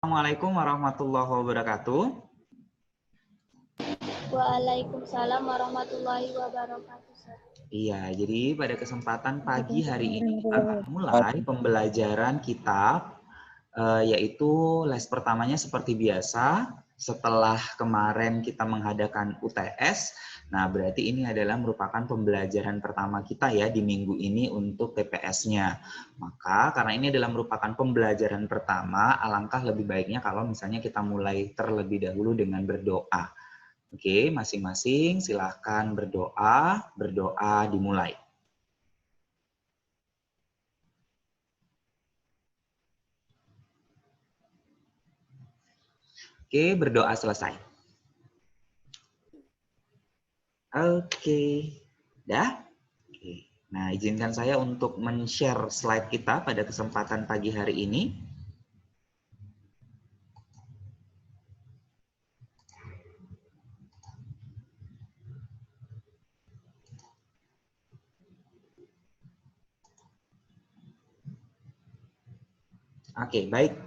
Assalamualaikum warahmatullahi wabarakatuh. Waalaikumsalam warahmatullahi wabarakatuh. Iya, jadi pada kesempatan pagi hari ini kita akan mulai pembelajaran kitab, yaitu les pertamanya seperti biasa. Setelah kemarin kita mengadakan UTS, nah berarti ini adalah merupakan pembelajaran pertama kita ya di minggu ini untuk TPS-nya. Maka karena ini adalah merupakan pembelajaran pertama, alangkah lebih baiknya kalau misalnya kita mulai terlebih dahulu dengan berdoa. Oke, masing-masing silahkan berdoa dimulai. Oke, berdoa selesai. Oke, dah? Oke. Nah, izinkan saya untuk men-share slide kita pada kesempatan pagi hari ini. Oke, baik.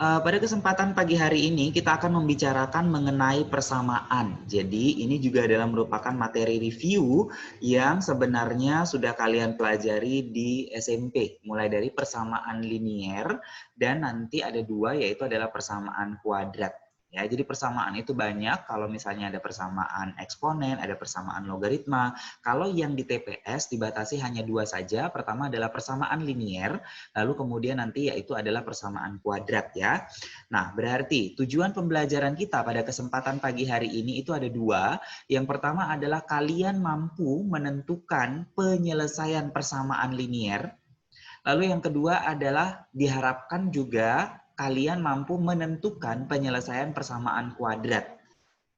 Pada kesempatan pagi hari ini kita akan membicarakan mengenai persamaan. Jadi ini juga adalah merupakan materi review yang sebenarnya sudah kalian pelajari di SMP. Mulai dari persamaan linier dan nanti ada dua yaitu adalah persamaan kuadrat. Ya, jadi persamaan itu banyak, kalau misalnya ada persamaan eksponen, ada persamaan logaritma. Kalau yang di TPS dibatasi hanya dua saja, pertama adalah persamaan linier, lalu kemudian nanti yaitu adalah persamaan kuadrat ya. Nah, berarti tujuan pembelajaran kita pada kesempatan pagi hari ini itu ada dua. Yang pertama adalah kalian mampu menentukan penyelesaian persamaan linier. Lalu yang kedua adalah diharapkan juga kalian mampu menentukan penyelesaian persamaan kuadrat.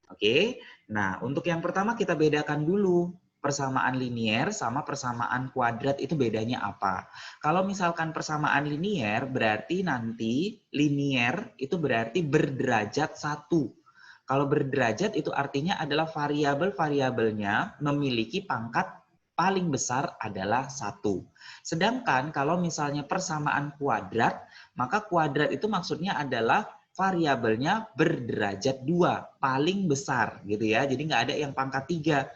Oke, nah untuk yang pertama kita bedakan dulu persamaan linier sama persamaan kuadrat itu bedanya apa. Kalau misalkan persamaan linier berarti nanti linier itu berarti berderajat satu. Kalau berderajat itu artinya adalah variabel-variabelnya memiliki pangkat paling besar adalah satu. Sedangkan kalau misalnya persamaan kuadrat, maka kuadrat itu maksudnya adalah variabelnya berderajat 2, paling besar gitu ya. Jadi nggak ada yang pangkat 3.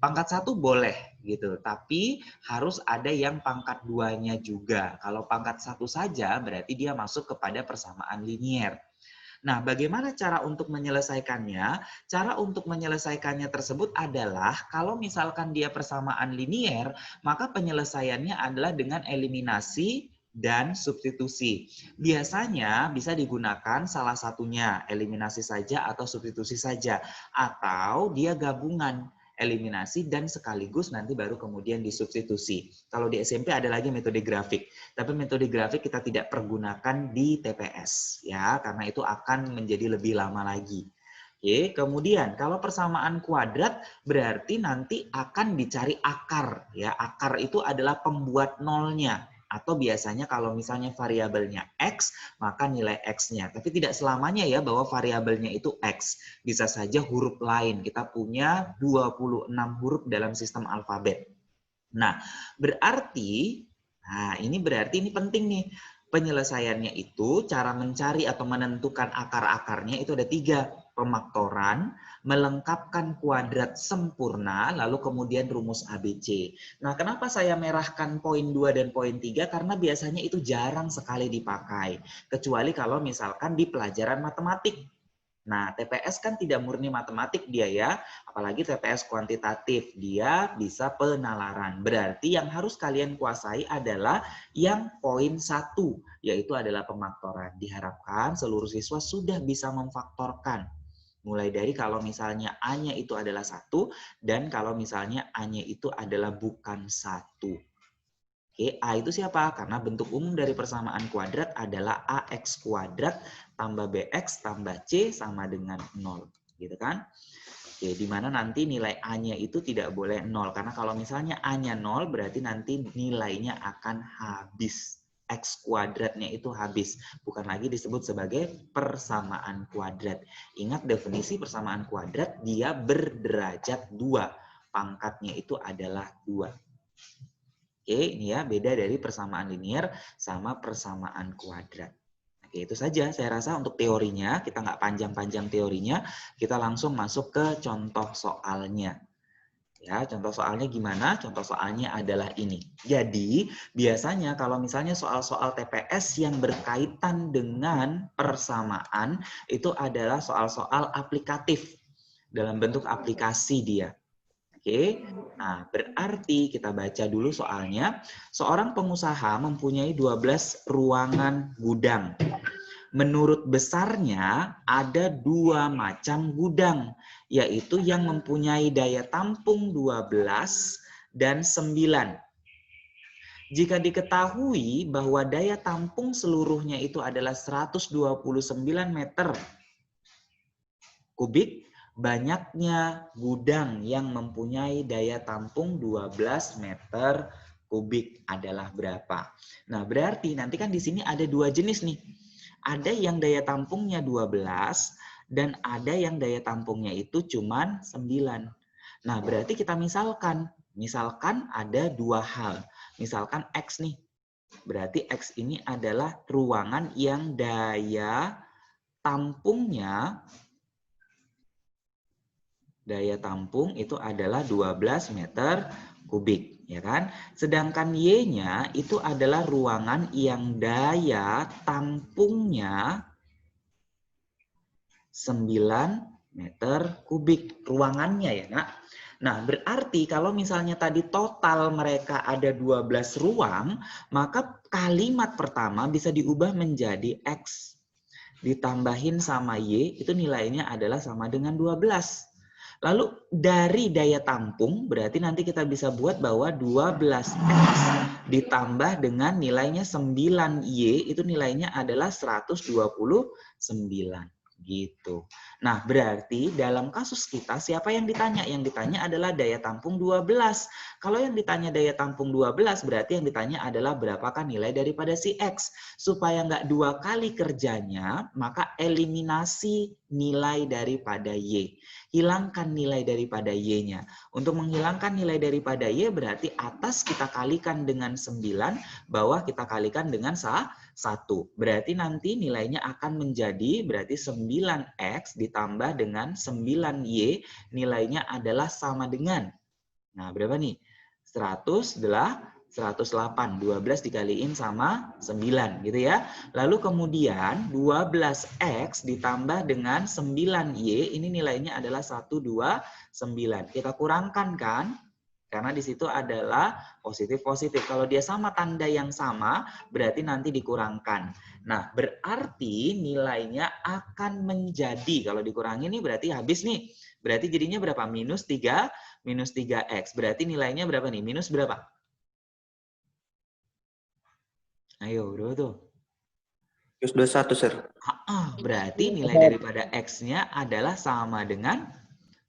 Pangkat 1 boleh gitu, tapi harus ada yang pangkat 2-nya juga. Kalau pangkat 1 saja berarti dia masuk kepada persamaan linier. Nah, bagaimana cara untuk menyelesaikannya? Cara untuk menyelesaikannya tersebut adalah kalau misalkan dia persamaan linier, maka penyelesaiannya adalah dengan eliminasi dan substitusi. Biasanya bisa digunakan salah satunya, eliminasi saja atau substitusi saja. Atau dia gabungan, eliminasi dan sekaligus nanti baru kemudian disubstitusi. Kalau di SMP ada lagi metode grafik, tapi metode grafik kita tidak pergunakan di TPS ya, karena itu akan menjadi lebih lama lagi. Oke, kemudian kalau persamaan kuadrat berarti nanti akan dicari akar ya. Akar itu adalah pembuat nolnya. Atau biasanya kalau misalnya variabelnya X, maka nilai X-nya. Tapi tidak selamanya ya bahwa variabelnya itu X. Bisa saja huruf lain. Kita punya 26 huruf dalam sistem alfabet. Nah, ini berarti ini penting nih. Penyelesaiannya itu, cara mencari atau menentukan akar-akarnya itu ada 3. Pemaktoran, melengkapkan kuadrat sempurna, lalu kemudian rumus ABC. Nah, kenapa saya merahkan poin 2 dan poin 3? Karena biasanya itu jarang sekali dipakai. Kecuali kalau misalkan di pelajaran matematik. Nah, TPS kan tidak murni matematik dia ya, apalagi TPS kuantitatif, dia bisa penalaran. Berarti yang harus kalian kuasai adalah yang poin 1, yaitu adalah pemaktoran. Diharapkan seluruh siswa sudah bisa memfaktorkan. Mulai dari kalau misalnya A-nya itu adalah 1, dan kalau misalnya A-nya itu adalah bukan 1. Oke, A itu siapa? Karena bentuk umum dari persamaan kuadrat adalah AX kuadrat tambah BX tambah C sama dengan 0. Gitu kan? Oke, di mana nanti nilai A-nya itu tidak boleh 0. Karena kalau misalnya A-nya 0, berarti nanti nilainya akan habis. X kuadratnya itu habis. Bukan lagi disebut sebagai persamaan kuadrat. Ingat definisi persamaan kuadrat, dia berderajat 2. Pangkatnya itu adalah 2. Oke, ini ya beda dari persamaan linier sama persamaan kuadrat. Oke, itu saja saya rasa untuk teorinya. Kita nggak panjang-panjang teorinya, kita langsung masuk ke contoh soalnya. Ya, contoh soalnya gimana? Contoh soalnya adalah ini. Jadi, biasanya kalau misalnya soal-soal TPS yang berkaitan dengan persamaan, itu adalah soal-soal aplikatif. Dalam bentuk aplikasi dia. Oke, nah berarti kita baca dulu soalnya. Seorang pengusaha mempunyai 12 ruangan gudang. Menurut besarnya ada 2 macam gudang, yaitu yang mempunyai daya tampung 12 dan 9. Jika diketahui bahwa daya tampung seluruhnya itu adalah 129 meter kubik, banyaknya gudang yang mempunyai daya tampung 12 meter kubik adalah berapa? Nah, berarti nanti kan di sini ada 2 jenis nih. Ada yang daya tampungnya 12 dan ada yang daya tampungnya itu cuman 9. Nah, berarti kita misalkan ada 2 hal. Misalkan X nih. Berarti X ini adalah ruangan yang daya tampungnya itu adalah 12 meter kubik, ya kan? Sedangkan Y-nya itu adalah ruangan yang daya tampungnya 9 meter kubik ruangannya ya, Nak. Nah, berarti kalau misalnya tadi total mereka ada 12 ruang, maka kalimat pertama bisa diubah menjadi X ditambahin sama Y, itu nilainya adalah sama dengan 12. Lalu dari daya tampung, berarti nanti kita bisa buat bahwa 12X ditambah dengan nilainya 9Y, itu nilainya adalah 129. Gitu. Nah, berarti dalam kasus kita siapa yang ditanya? Yang ditanya adalah daya tampung 12. Kalau yang ditanya daya tampung 12, berarti yang ditanya adalah berapakah nilai daripada si X. Supaya nggak 2 kali kerjanya, maka eliminasi nilai daripada Y. Hilangkan nilai daripada Y-nya. Untuk menghilangkan nilai daripada Y berarti atas kita kalikan dengan 9, bawah kita kalikan dengan 1. Berarti nanti nilainya akan menjadi berarti 9X ditambah dengan 9Y, nilainya adalah sama dengan, nah berapa nih? 108, 12 dikaliin sama 9 gitu ya. Lalu kemudian 12X ditambah dengan 9Y, ini nilainya adalah 129. Kita kurangkan kan? Karena di situ adalah positif-positif. Kalau dia sama tanda yang sama, berarti nanti dikurangkan. Nah, berarti nilainya akan menjadi, kalau dikurangi nih berarti habis nih. Berarti jadinya berapa? Minus 3X. Berarti nilainya berapa nih? Minus berapa? Ayo, berapa tuh? Minus 21, Sir. Berarti nilai daripada X-nya adalah sama dengan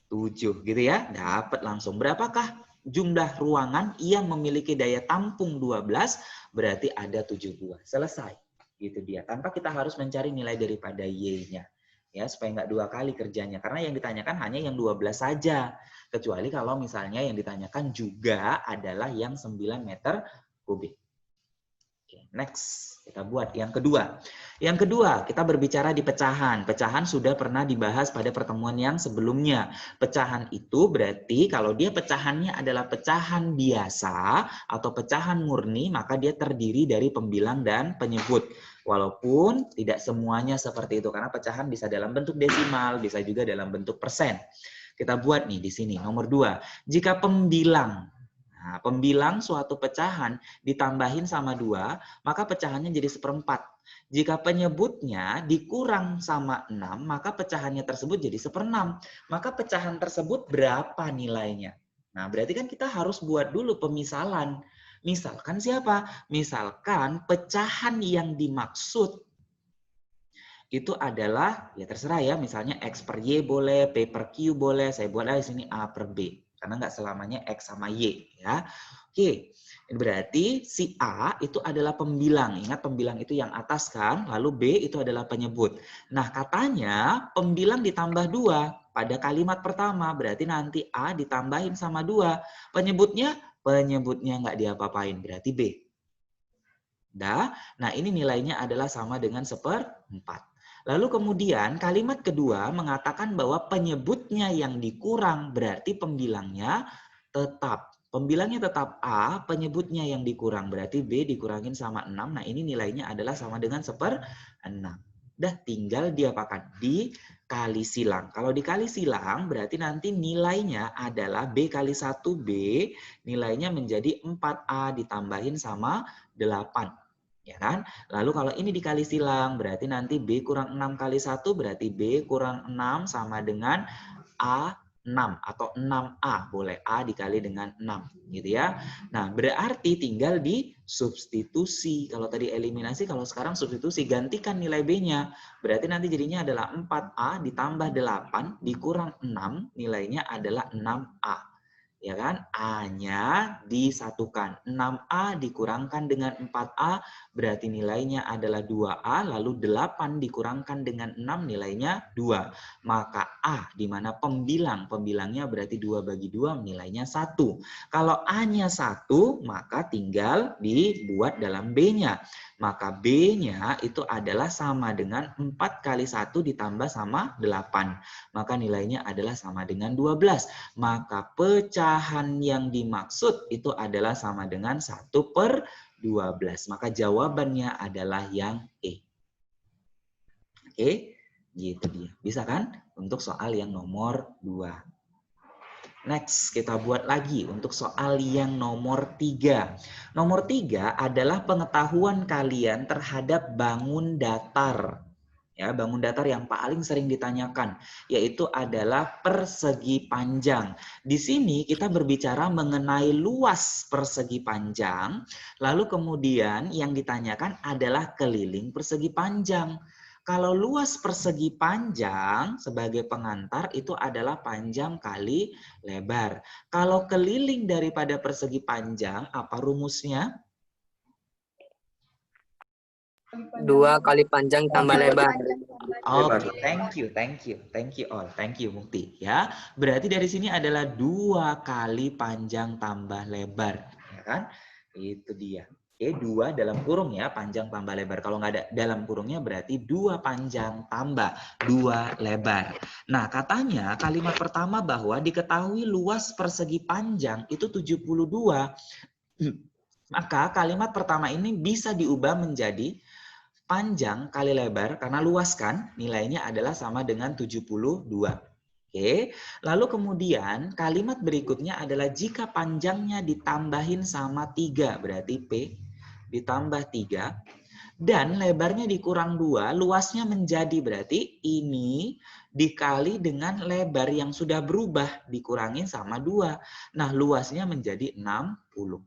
7 gitu ya. Dapat langsung. Berapakah jumlah ruangan yang memiliki daya tampung 12, berarti ada 7 buah. Selesai. Gitu dia. Tanpa kita harus mencari nilai daripada Y-nya. Ya, supaya nggak 2 kali kerjanya. Karena yang ditanyakan hanya yang 12 saja. Kecuali kalau misalnya yang ditanyakan juga adalah yang 9 meter kubik. Oke, next. Kita buat yang kedua. Yang kedua, kita berbicara di pecahan. Pecahan sudah pernah dibahas pada pertemuan yang sebelumnya. Pecahan itu berarti kalau dia pecahannya adalah pecahan biasa atau pecahan murni, maka dia terdiri dari pembilang dan penyebut. Walaupun tidak semuanya seperti itu, karena pecahan bisa dalam bentuk desimal, bisa juga dalam bentuk persen. Kita buat nih di sini, nomor 2. Jika pembilang, nah, pembilang suatu pecahan ditambahin sama 2, maka pecahannya jadi 1/4. Jika penyebutnya dikurang sama 6, maka pecahannya tersebut jadi 1/6. Maka pecahan tersebut berapa nilainya? Nah, berarti kan kita harus buat dulu pemisalan. Misalkan siapa? Misalkan pecahan yang dimaksud itu adalah, ya terserah ya, misalnya X per Y boleh, P per Q boleh, saya buat di sini A per B. Karena nggak selamanya X sama Y. Ya. Oke, berarti si A itu adalah pembilang. Ingat pembilang itu yang atas kan, lalu B itu adalah penyebut. Nah katanya pembilang ditambah 2 pada kalimat pertama, berarti nanti A ditambahin sama 2. Penyebutnya nggak diapa-apain, berarti B. Nah ini nilainya adalah sama dengan 1/4. Lalu kemudian kalimat kedua mengatakan bahwa penyebutnya yang dikurang berarti pembilangnya tetap. Pembilangnya tetap A, penyebutnya yang dikurang berarti B dikurangin sama 6. Nah ini nilainya adalah sama dengan 1/6. Dah tinggal diapakan? Dikali silang. Kalau dikali silang berarti nanti nilainya adalah B kali 1B, nilainya menjadi 4A ditambahin sama 8. Ya kan? Lalu kalau ini dikali silang berarti nanti B kurang 6 kali 1 berarti B kurang 6 sama dengan A 6 atau 6A. Boleh A dikali dengan 6 gitu ya. Nah, berarti tinggal disubstitusi. Kalau tadi eliminasi, kalau sekarang substitusi, gantikan nilai B-nya. Berarti nanti jadinya adalah 4A ditambah 8 dikurang 6, nilainya adalah 6A. Ya kan? A-nya disatukan. 6A dikurangkan dengan 4A berarti nilainya adalah 2A, lalu 8 dikurangkan dengan 6 nilainya 2. Maka A di mana pembilangnya berarti 2 bagi 2 nilainya 1. Kalau A-nya 1 maka tinggal dibuat dalam B-nya. Maka B-nya itu adalah sama dengan 4 kali 1 ditambah sama 8. Maka nilainya adalah sama dengan 12. Maka pecahan yang dimaksud itu adalah sama dengan 1/12. Maka jawabannya adalah yang E. Oke, gitu dia. Bisa kan? Untuk soal yang nomor 2. Next, kita buat lagi untuk soal yang nomor 3. Nomor 3 adalah pengetahuan kalian terhadap bangun datar. Ya, bangun datar yang paling sering ditanyakan yaitu adalah persegi panjang. Di sini kita berbicara mengenai luas persegi panjang, lalu kemudian yang ditanyakan adalah keliling persegi panjang. Kalau luas persegi panjang sebagai pengantar itu adalah panjang kali lebar. Kalau keliling daripada persegi panjang apa rumusnya? 2 kali panjang tambah lebar. Oke, thank you Mukti ya. Berarti dari sini adalah 2 kali panjang tambah lebar, ya kan? Itu dia. Oke, 2 dalam kurung ya, panjang tambah lebar. Kalau nggak ada dalam kurungnya berarti 2 panjang tambah 2 lebar. Nah, katanya kalimat pertama bahwa diketahui luas persegi panjang itu 72. Maka kalimat pertama ini bisa diubah menjadi panjang kali lebar, karena luas kan, nilainya adalah sama dengan 72. Oke, lalu kemudian kalimat berikutnya adalah jika panjangnya ditambahin sama 3, berarti P ditambah 3, dan lebarnya dikurang 2, luasnya menjadi, berarti ini dikali dengan lebar yang sudah berubah, dikurangin sama 2. Nah, luasnya menjadi 60.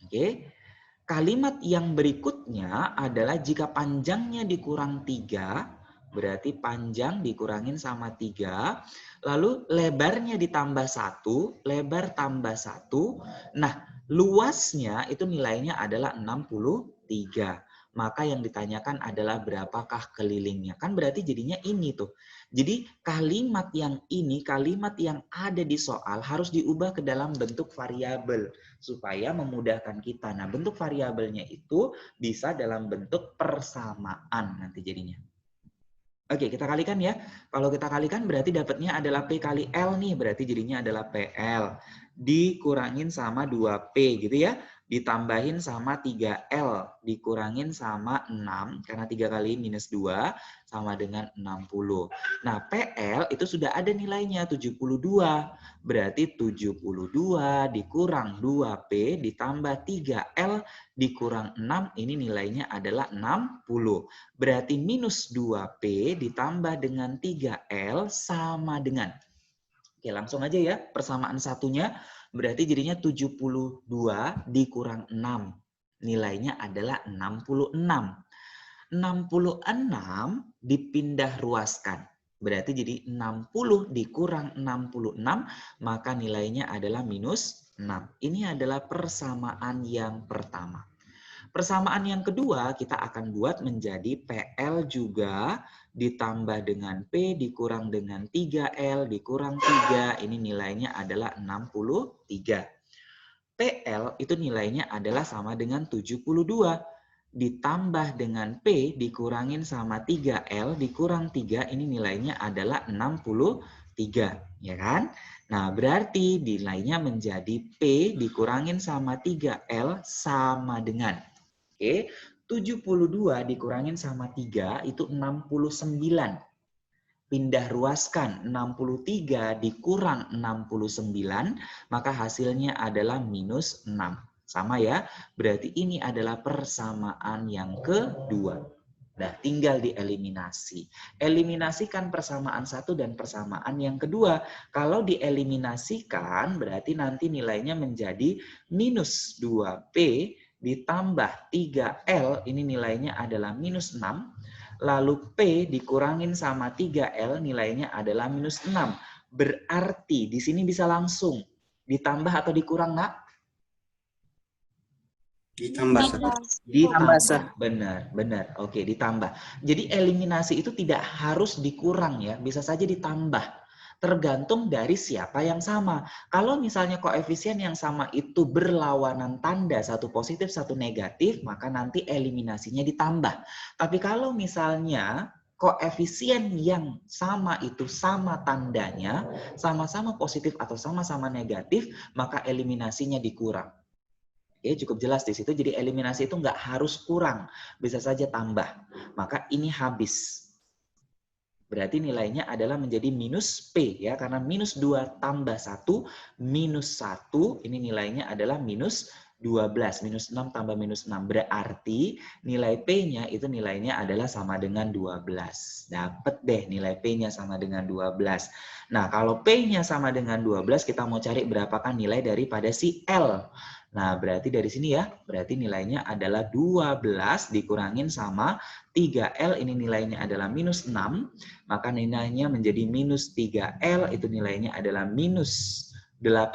Oke. Kalimat yang berikutnya adalah jika panjangnya dikurang 3, berarti panjang dikurangin sama 3, lalu lebarnya ditambah 1, lebar tambah 1, nah luasnya itu nilainya adalah 63. Maka yang ditanyakan adalah berapakah kelilingnya. Kan berarti jadinya ini tuh. Jadi kalimat yang ini, kalimat yang ada di soal harus diubah ke dalam bentuk variabel supaya memudahkan kita. Nah, bentuk variabelnya itu bisa dalam bentuk persamaan nanti jadinya. Oke, kita kalikan ya. Kalau kita kalikan berarti dapatnya adalah P kali L nih, berarti jadinya adalah PL. Dikurangin sama 2P gitu ya. Ditambahin sama 3L, dikurangin sama 6, karena 3 kali minus 2, sama dengan 60. Nah, PL itu sudah ada nilainya, 72. Berarti 72 dikurang 2P ditambah 3L dikurang 6, ini nilainya adalah 60. Berarti minus 2P ditambah dengan 3L sama dengan. Oke, langsung aja ya, persamaan satunya. Berarti jadinya 72 dikurang 6. Nilainya adalah 66. 66 dipindah ruaskan. Berarti jadi 60 dikurang 66, maka nilainya adalah minus 6. Ini adalah persamaan yang pertama. Persamaan yang kedua kita akan buat menjadi PL juga ditambah dengan P dikurang dengan 3L dikurang 3. Ini nilainya adalah 63. PL itu nilainya adalah sama dengan 72. ditambah dengan P dikurangin sama 3L dikurang 3, ini nilainya adalah 63, ya kan? Nah, berarti nilainya menjadi P dikurangin sama 3L sama dengan, oke, 72 dikurangin sama 3 itu 69. Pindah ruaskan 63 dikurang 69, maka hasilnya adalah minus 6. Sama ya, berarti ini adalah persamaan yang kedua. Nah, tinggal dieliminasi. Eliminasikan persamaan satu dan persamaan yang kedua. Kalau dieliminasikan, berarti nanti nilainya menjadi minus 2P ditambah 3L, ini nilainya adalah minus 6. Lalu P dikurangin sama 3L nilainya adalah minus 6. Berarti di sini bisa langsung ditambah atau dikurang, Nak? Ditambah, Sir. Ditambah. Benar. Oke, ditambah. Jadi eliminasi itu tidak harus dikurang ya, bisa saja ditambah. Tergantung dari siapa yang sama. Kalau misalnya koefisien yang sama itu berlawanan tanda, satu positif, satu negatif, maka nanti eliminasinya ditambah. Tapi kalau misalnya koefisien yang sama itu sama tandanya, sama-sama positif atau sama-sama negatif, maka eliminasinya dikurang. Oke, cukup jelas di situ. Jadi eliminasi itu nggak harus kurang, bisa saja tambah. Maka ini habis. Berarti nilainya adalah menjadi minus P ya, karena minus 2 tambah 1 minus 1, ini nilainya adalah minus 12. Minus 6 tambah minus 6. Berarti nilai P-nya itu nilainya adalah sama dengan 12. Dapat deh nilai P-nya sama dengan 12. Nah, kalau P-nya sama dengan 12, kita mau cari berapakah nilai daripada si L. Nah, berarti dari sini ya, berarti nilainya adalah 12 dikurangin sama 3L, ini nilainya adalah minus 6, maka nilainya menjadi minus 3L, itu nilainya adalah minus 18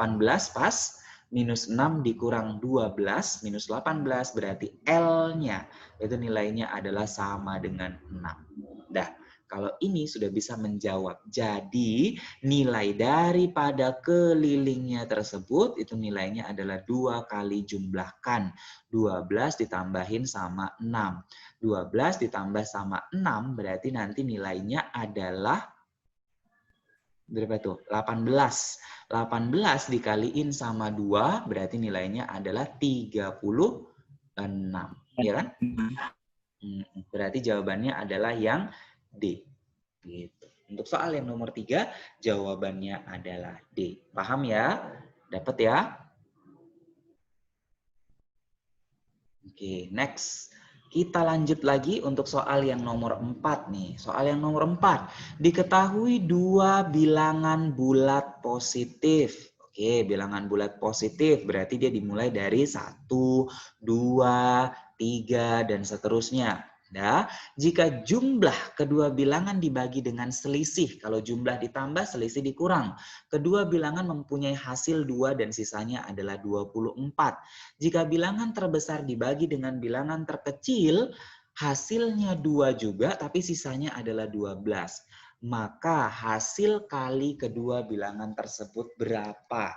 pas, minus 6 dikurang 12, minus 18, berarti L-nya itu nilainya adalah sama dengan 6. Dah. Kalau ini sudah bisa menjawab. Jadi nilai daripada kelilingnya tersebut itu nilainya adalah 2 kali jumlahkan. 12 ditambahin sama 6. 12 ditambah sama 6 berarti nanti nilainya adalah berapa tuh? 18. 18 dikaliin sama 2 berarti nilainya adalah 36. Ya kan? Berarti jawabannya adalah yang D. Gitu. Untuk soal yang nomor 3, jawabannya adalah D. Paham ya? Dapat ya? Oke, next. Kita lanjut lagi untuk soal yang nomor 4 nih. Soal yang nomor 4. Diketahui 2 bilangan bulat positif. Oke, bilangan bulat positif berarti dia dimulai dari 1, 2, 3, dan seterusnya. Nah, jika jumlah kedua bilangan dibagi dengan selisih, kalau jumlah ditambah, selisih dikurang. Kedua bilangan mempunyai hasil 2 dan sisanya adalah 24. Jika bilangan terbesar dibagi dengan bilangan terkecil, hasilnya 2 juga, tapi sisanya adalah 12. Maka hasil kali kedua bilangan tersebut berapa?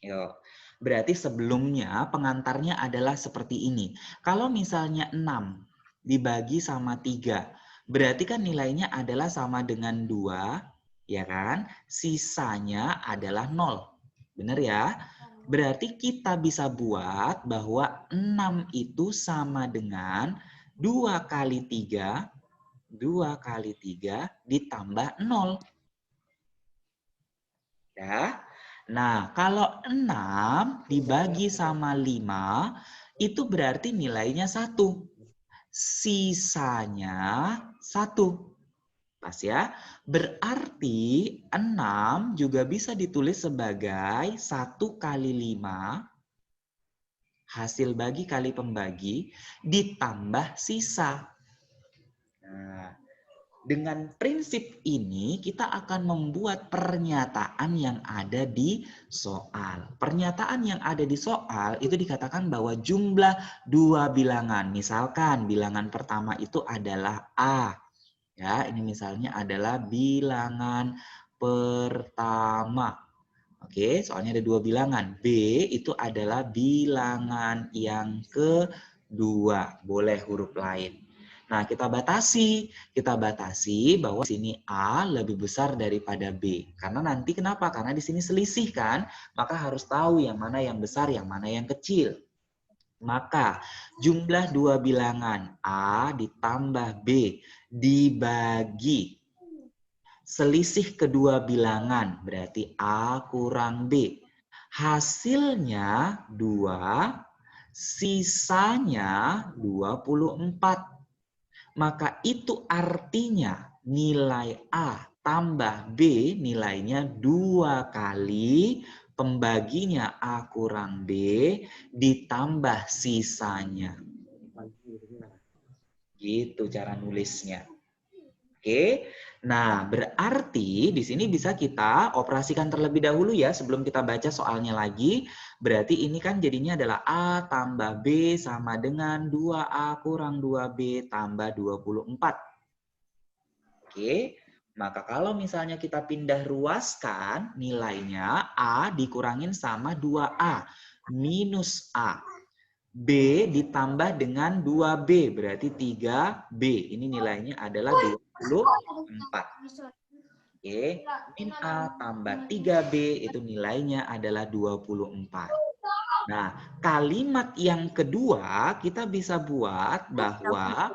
Yuk. Berarti sebelumnya pengantarnya adalah seperti ini. Kalau misalnya 6 dibagi sama 3, berarti kan nilainya adalah sama dengan 2, ya kan? Sisanya adalah 0. Benar ya? Berarti kita bisa buat bahwa 6 itu sama dengan 2 kali 3 ditambah 0. Ya. Nah, kalau 6 dibagi sama 5, itu berarti nilainya 1. Sisanya 1. Pas ya. Berarti 6 juga bisa ditulis sebagai 1 kali 5, hasil bagi kali pembagi, ditambah sisa. Nah, dengan prinsip ini kita akan membuat pernyataan yang ada di soal. Pernyataan yang ada di soal itu dikatakan bahwa jumlah 2 bilangan. Misalkan bilangan pertama itu adalah A. Ya, ini misalnya adalah bilangan pertama. Oke, soalnya ada 2 bilangan. B itu adalah bilangan yang kedua. 2. Boleh huruf lain. Nah, kita batasi bahwa di sini A lebih besar daripada B. Karena nanti kenapa? Karena di sini selisih kan, maka harus tahu yang mana yang besar, yang mana yang kecil. Maka jumlah dua bilangan A ditambah B dibagi selisih kedua bilangan, berarti A kurang B. Hasilnya 2, sisanya 24. Maka itu artinya nilai A tambah B nilainya 2 kali pembaginya A kurang B ditambah sisanya. Gitu cara nulisnya. Oke. Nah, berarti di sini bisa kita operasikan terlebih dahulu ya sebelum kita baca soalnya lagi. Berarti ini kan jadinya adalah A tambah B sama dengan 2A kurang 2B tambah 24. Oke. Maka kalau misalnya kita pindah ruaskan nilainya A dikurangin sama 2A minus A. B ditambah dengan 2B, berarti 3B. Ini nilainya adalah 24. Oke, min A tambah 3B itu nilainya adalah 24. Nah, kalimat yang kedua kita bisa buat bahwa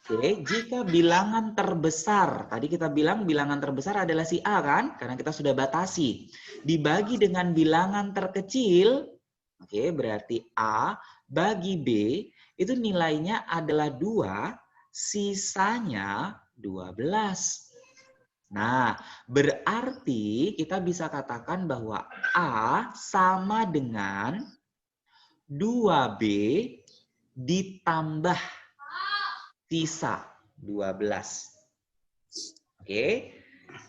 Oke, jika bilangan terbesar, tadi kita bilang bilangan terbesar adalah si A kan? Karena kita sudah batasi. Dibagi dengan bilangan terkecil, oke, berarti A bagi B, itu nilainya adalah 2, sisanya 12. Nah, berarti kita bisa katakan bahwa A sama dengan 2B ditambah sisa 12. Oke.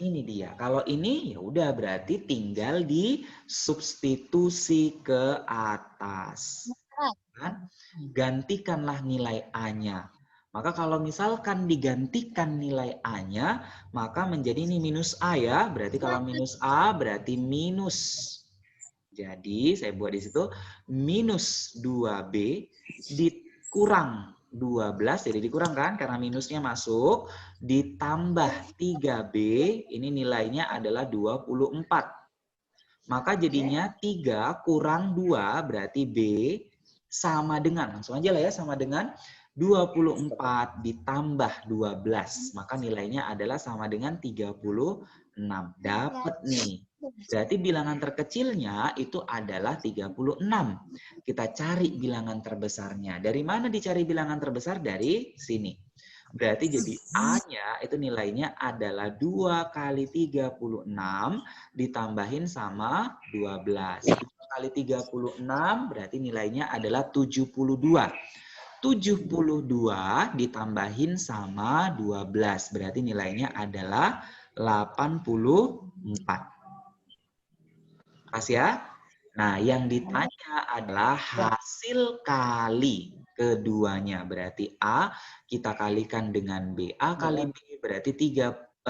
Ini dia. Kalau ini ya udah berarti tinggal disubstitusi ke atas. Kan? Gantikanlah nilai A-nya. Maka kalau misalkan digantikan nilai A-nya, maka menjadi ini minus A ya. Berarti kalau minus A berarti minus. Jadi saya buat di situ minus 2B dikurang 12, jadi dikurangkan karena minusnya masuk, ditambah 3B, ini nilainya adalah 24. Maka jadinya 3 kurang 2, berarti B sama dengan, langsung aja lah ya, sama dengan 24 ditambah 12. Maka nilainya adalah sama dengan 36. Dapat nih. Berarti bilangan terkecilnya itu adalah 36. Kita cari bilangan terbesarnya. Dari mana dicari bilangan terbesar? Dari sini. Berarti jadi A-nya itu nilainya adalah 2 kali 36 ditambahin sama 12. 2 kali 36 berarti nilainya adalah 72. 72 ditambahin sama 12. Berarti nilainya adalah 84. Pas ya. Nah, yang ditanya adalah hasil kali keduanya. Berarti A kita kalikan dengan B. A kali B berarti 84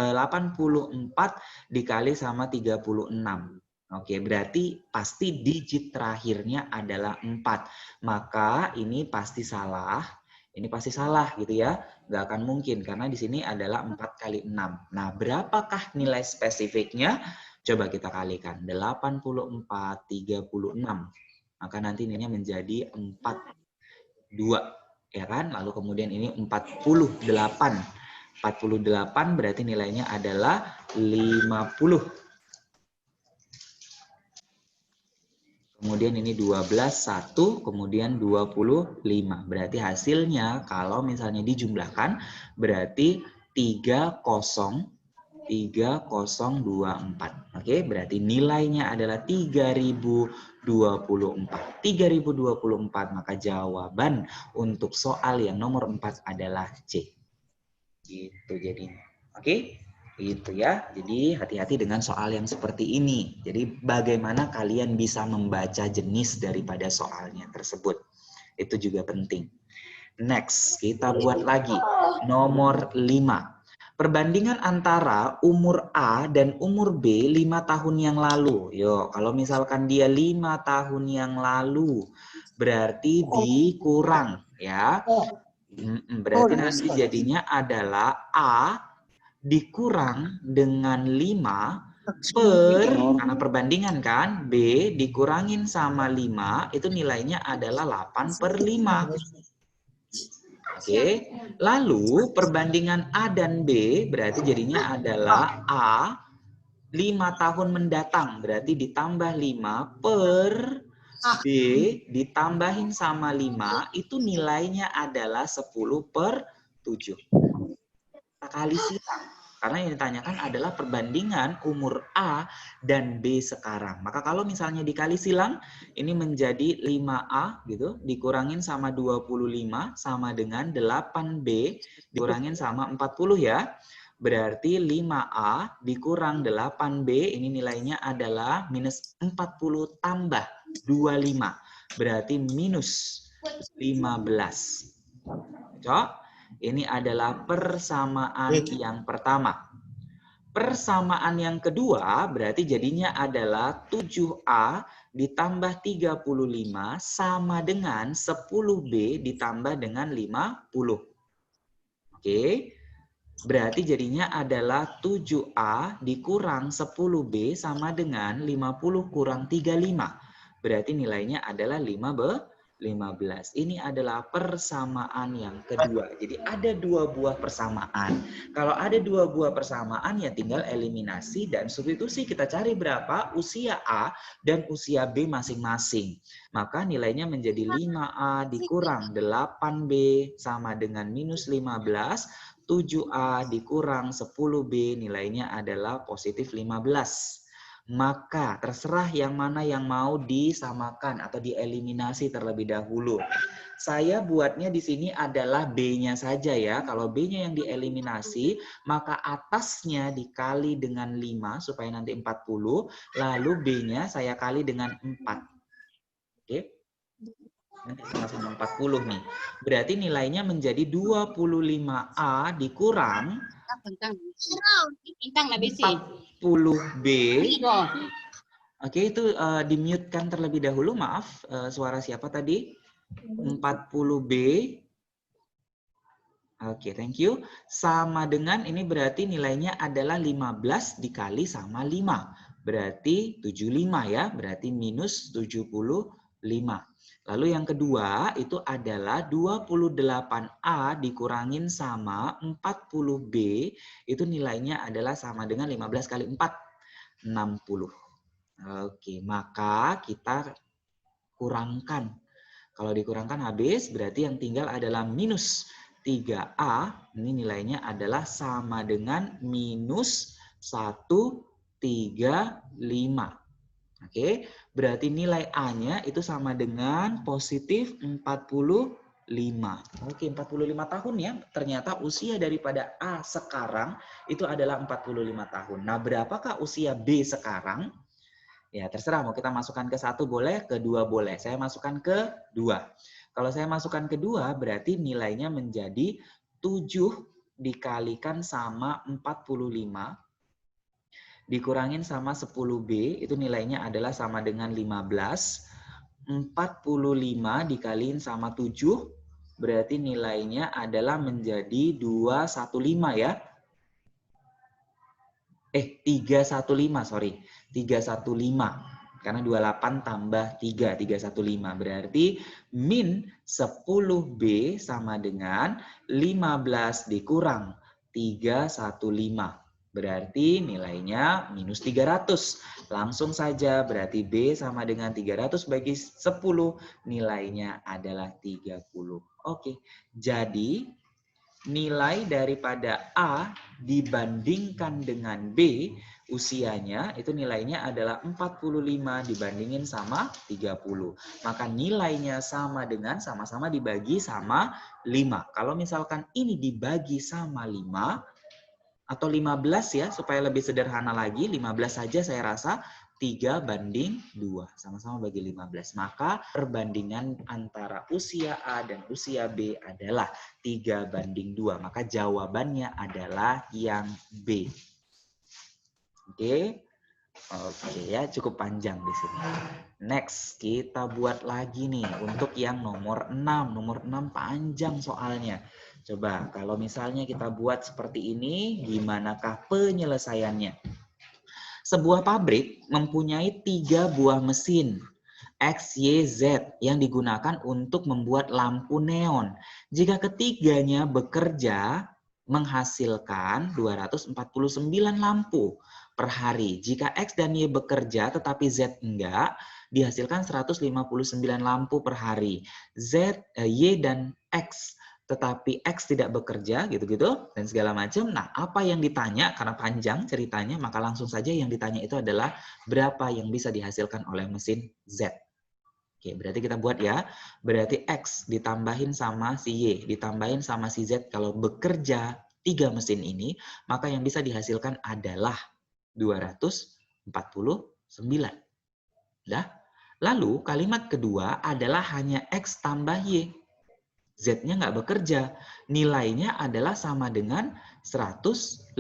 dikali sama 36. Oke, berarti pasti digit terakhirnya adalah 4. Maka ini pasti salah. Ini pasti salah gitu ya. Nggak akan mungkin karena di sini adalah 4 kali 6. Nah, berapakah nilai spesifiknya? Coba kita kalikan. 84, 36. Maka nanti nilainya menjadi 42. Ya kan? Lalu kemudian ini 48. 48 berarti nilainya adalah 50. Kemudian ini 12, 1, kemudian 25. Berarti hasilnya kalau misalnya dijumlahkan berarti 3024. Oke, berarti nilainya adalah 3024. 3024, maka jawaban untuk soal yang nomor 4 adalah C. Gitu jadinya. Oke? Itu ya. Jadi hati-hati dengan soal yang seperti ini. Jadi bagaimana kalian bisa membaca jenis daripada soalnya tersebut. Itu juga penting. Next, kita buat lagi. Nomor 5. Perbandingan antara umur A dan umur B 5 tahun yang lalu. Yo, kalau misalkan dia 5 tahun yang lalu, berarti dikurang ya. Berarti nanti jadinya adalah A dikurang dengan 5 karena perbandingan kan, B dikurangin sama 5, itu nilainya adalah 8/5. Oke, lalu perbandingan A dan B berarti jadinya adalah A 5 tahun mendatang, berarti ditambah 5 per B ditambahin sama 5, itu nilainya adalah 10/7. Kita kali silang. Karena yang ditanyakan adalah perbandingan umur A dan B sekarang. Maka kalau misalnya dikali silang, ini menjadi 5A gitu, dikurangin sama 25 sama dengan 8B dikurangin sama 40 ya. Berarti 5A dikurang 8B, ini nilainya adalah minus 40 tambah 25. Berarti minus 15. Cocok? Ini adalah persamaan yang pertama. Persamaan yang kedua berarti jadinya adalah 7A ditambah 35 sama dengan 10B ditambah dengan 50. Oke. Berarti jadinya adalah 7A dikurang 10B sama dengan 50 kurang 35. Berarti nilainya adalah 15. Ini adalah persamaan yang kedua. Jadi ada 2 buah persamaan. Kalau ada 2 buah persamaan ya tinggal eliminasi dan substitusi. Kita cari berapa usia A dan usia B masing-masing. Maka nilainya menjadi 5A dikurang 8B sama dengan minus 15. 7A dikurang 10B nilainya adalah positif 15. Maka terserah yang mana yang mau disamakan atau dieliminasi terlebih dahulu. Saya buatnya di sini adalah B-nya saja ya. Kalau B-nya yang dieliminasi, maka atasnya dikali dengan 5 supaya nanti 40. Lalu B-nya saya kali dengan 4. Oke. Nanti sama-sama 40 nih. Berarti nilainya menjadi 25A dikurang 40B. Oke, itu di-mute-kan terlebih dahulu, maaf. Suara siapa tadi? 40B. Oke, thank you. Sama dengan ini berarti nilainya adalah 15 dikali sama 5. Berarti 75 ya, berarti minus 75. Lalu yang kedua itu adalah 28A dikurangin sama 40B, itu nilainya adalah sama dengan 15 kali 4, 60. Oke, maka kita kurangkan. Kalau dikurangkan habis, berarti yang tinggal adalah minus 3A, ini nilainya adalah sama dengan minus 135. Oke, berarti nilai A-nya itu sama dengan positif 45. Oke, 45 tahun ya. Ternyata usia daripada A sekarang itu adalah 45 tahun. Nah, berapakah usia B sekarang? Ya, terserah mau kita masukkan ke 1 boleh, ke 2 boleh. Saya masukkan ke 2. Kalau saya masukkan ke 2, berarti nilainya menjadi 7 dikalikan sama 45. Dikurangin sama 10B, itu nilainya adalah sama dengan 15. 45 dikaliin sama 7, berarti nilainya adalah menjadi 215 ya. 315, sorry. 315. Karena 28 tambah 3, 315. Berarti min 10B sama dengan 15 dikurang 315. Berarti nilainya minus 300. Langsung saja berarti B sama dengan 300 bagi 10. Nilainya adalah 30. Oke, jadi nilai daripada A dibandingkan dengan B, usianya itu nilainya adalah 45 dibandingin sama 30. Maka nilainya sama dengan sama-sama dibagi sama 5. Kalau misalkan ini dibagi sama 5, atau 15 ya, supaya lebih sederhana lagi, 15 saja saya rasa. 3:2. Sama-sama bagi 15. Maka perbandingan antara usia A dan usia B adalah 3:2. Maka jawabannya adalah yang B. Oke. Oke ya, cukup panjang di sini. Next, kita buat lagi nih untuk yang nomor 6. Nomor 6 panjang soalnya. Coba kalau misalnya kita buat seperti ini, gimanakah penyelesaiannya? Sebuah pabrik mempunyai 3 buah mesin X, Y, Z yang digunakan untuk membuat lampu neon. Jika ketiganya bekerja, menghasilkan 249 lampu per hari. Jika X dan Y bekerja tetapi Z enggak, dihasilkan 159 lampu per hari. Y dan X tetapi X tidak bekerja, gitu-gitu, dan segala macam. Nah, apa yang ditanya, karena panjang ceritanya, maka langsung saja yang ditanya itu adalah berapa yang bisa dihasilkan oleh mesin Z. Oke, berarti kita buat ya. Berarti X ditambahin sama si Y, ditambahin sama si Z. Kalau bekerja 3 mesin ini, maka yang bisa dihasilkan adalah 249. Dah. Lalu kalimat kedua adalah hanya X tambah Y. Z-nya nggak bekerja. Nilainya adalah sama dengan 159.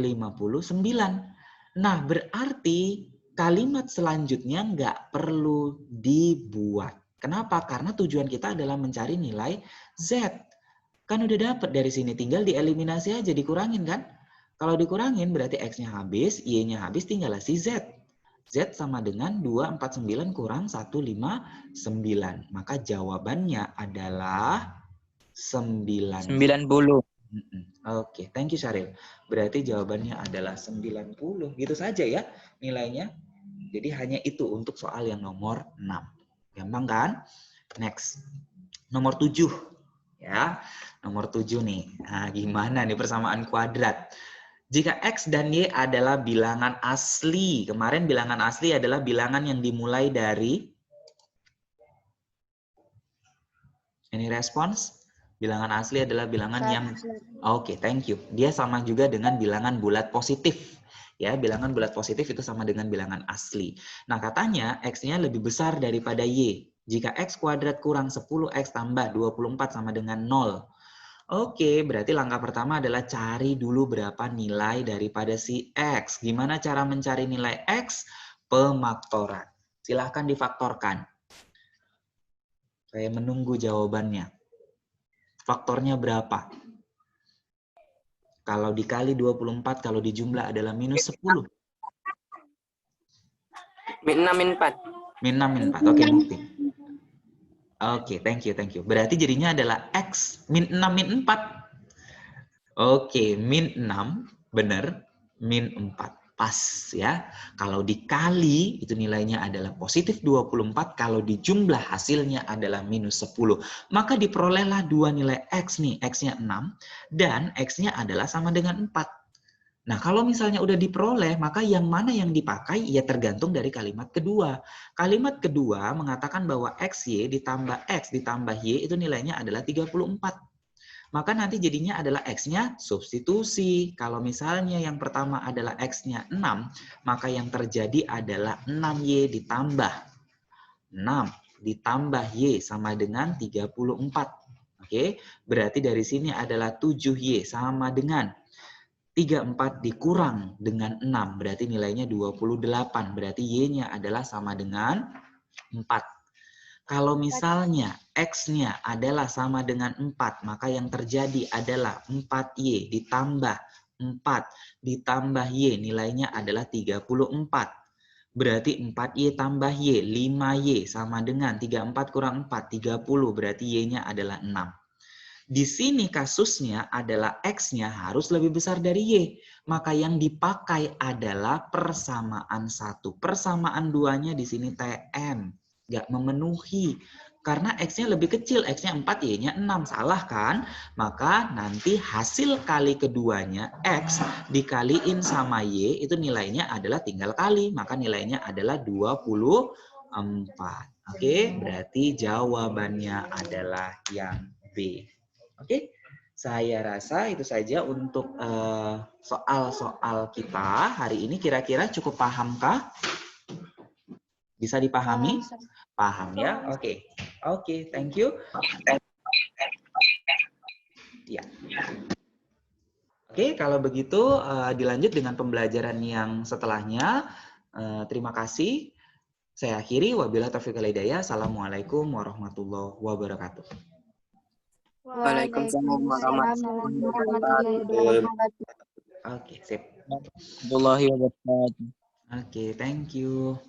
Nah, berarti kalimat selanjutnya nggak perlu dibuat. Kenapa? Karena tujuan kita adalah mencari nilai Z. Kan udah dapet dari sini, tinggal dieliminasi aja, dikurangin kan? Kalau dikurangin berarti X-nya habis, Y-nya habis, tinggal si Z. Z sama dengan 249 kurang 159. Maka jawabannya adalah 90. Oke, thank you Syaril. Berarti jawabannya adalah 90. Gitu saja ya nilainya. Jadi hanya itu untuk soal yang nomor 6. Gampang kan? Next. Nomor 7. Ya, nomor 7 nih. Nah, gimana nih persamaan kuadrat? Jika X dan Y adalah bilangan asli. Kemarin bilangan asli adalah bilangan yang dimulai dari... Any response? Bilangan asli adalah bilangan yang oke, thank you. Dia sama juga dengan bilangan bulat positif. Ya, bilangan bulat positif itu sama dengan bilangan asli. Nah, katanya X-nya lebih besar daripada Y. Jika X kuadrat kurang 10X tambah 24 sama dengan 0. Oke, berarti langkah pertama adalah cari dulu berapa nilai daripada si X. Gimana cara mencari nilai X? Pemaktoran. Silahkan difaktorkan. Saya menunggu jawabannya. Faktornya berapa? Kalau dikali 24, kalau dijumlah adalah minus 10. Min 6, min 4. Min 6, min 4. Oke, bukti. Oke, thank you, thank you. Berarti jadinya adalah X min 6, min 4. Oke, min 6, benar. Min 4. Pas ya. Kalau dikali itu nilainya adalah positif 24, kalau dijumlah hasilnya adalah minus 10. Maka diperolehlah dua nilai X nih, X-nya 6 dan X-nya adalah sama dengan 4. Nah, kalau misalnya udah diperoleh, maka yang mana yang dipakai ya tergantung dari kalimat kedua. Kalimat kedua mengatakan bahwa XY ditambah X ditambah Y itu nilainya adalah 34. Maka nanti jadinya adalah X-nya substitusi. Kalau misalnya yang pertama adalah X-nya 6, maka yang terjadi adalah 6Y ditambah 6 ditambah Y sama dengan 34. Oke, berarti dari sini adalah 7Y sama dengan 34 dikurang dengan 6. Berarti nilainya 28. Berarti Y-nya adalah sama dengan 4. Kalau misalnya X-nya adalah sama dengan 4, maka yang terjadi adalah 4Y ditambah 4 ditambah Y, nilainya adalah 34. Berarti 4Y tambah Y, 5Y sama dengan 34 kurang 4, 30. Berarti Y-nya adalah 6. Di sini kasusnya adalah X-nya harus lebih besar dari Y. Maka yang dipakai adalah persamaan 1. Persamaan 2-nya di sini TM. Nggak memenuhi. Karena X-nya lebih kecil, X-nya 4, Y-nya 6. Salah kan? Maka nanti hasil kali keduanya, X dikaliin sama Y, itu nilainya adalah tinggal kali. Maka nilainya adalah 24. Oke, berarti jawabannya adalah yang B. Oke, saya rasa itu saja untuk soal-soal kita hari ini. Kira-kira cukup pahamkah? Bisa dipahami? Ustaz. Paham ya? Oke. Oke, thank you. Ya. Oke, kalau begitu dilanjut dengan pembelajaran yang setelahnya. Terima kasih. Saya akhiri. Wabillahi taufiq wal hidayah. Assalamualaikum warahmatullahi wabarakatuh. Waalaikumsalam warahmatullahi wabarakatuh. Oke, sip. Warahmatullahi wabarakatuh. Oke, thank you.